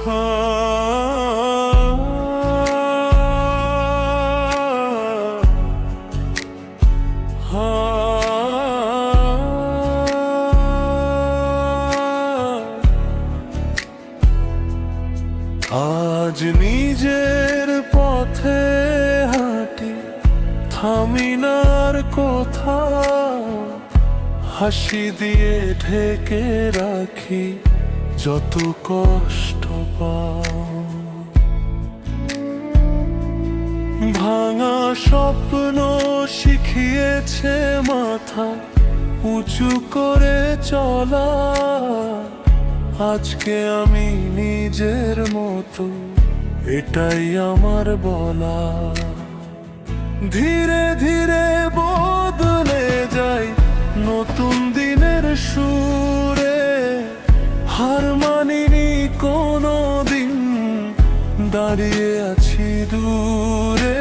আজ নিজের পথে হাঁটি, থামি না আর কোথাও। হাসি দিয়ে ঢেকে রাখি যত কষ্ট পাও। ভাঙা স্বপ্ন শিখিয়েছে মাথা উঁচু করে চলা। আজকে আমি নিজের মতো, এটাই আমার বলা। ধীরে ধীরে বদলে যাই নতুন দিনের সুরে। হার মানিনি কোনো দিন, দাঁড়িয়ে আছি দূরে।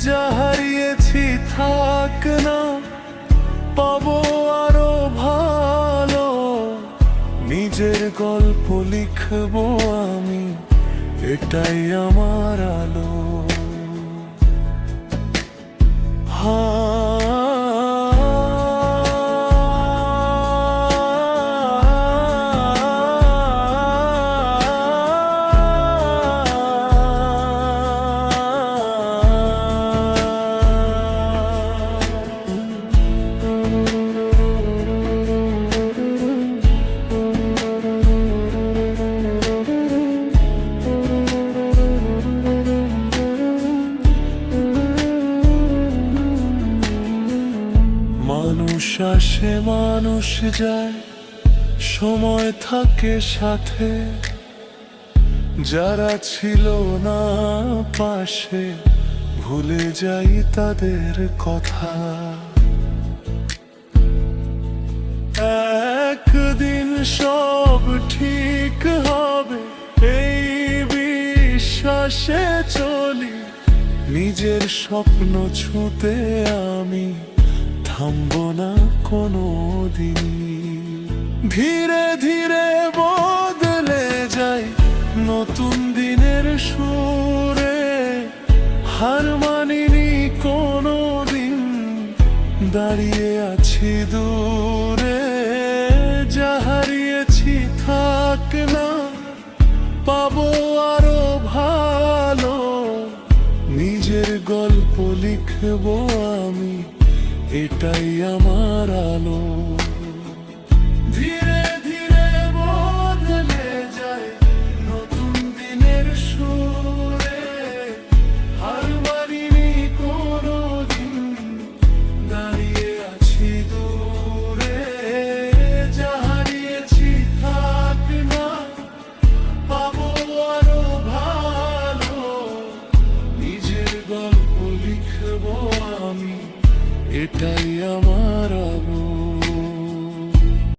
যা হারিয়েছি থাক না, পাবো আরো ভালো। নিজের গল্প লিখবো আমি, এটাই আমার আলো। মানুষ আসে মানুষ যায়, সময় থাকে সাথে। যারা ছিল না পাশে, ভুলে যাই তাদের কথা। একদিন সব ঠিক হবে, এই বিশ্বাসে চলি। নিজের স্বপ্ন ছুঁতে আমি থামবো না কোনো দিন। ধীরে ধীরে বদলে যাই নতুন দিনের সুরে। হার মানিনি কোনো দিন, দাঁড়িয়ে আছি দূরে। যা হারিয়েছি থাক না, পাবো আরো ভালো। নিজের গল্প লিখবো আমি, এটাই আমার আলো। ধীরে ধীরে বদলে যায় নতুন দিনের সুরে। হার মানিনি কোনো দিন, দাঁড়িয়ে আছি দূরে। যা হারিয়েছি থাক না, পাবো আরো ভালো। নিজের গল্প লিখবো আমি, এটাই আমার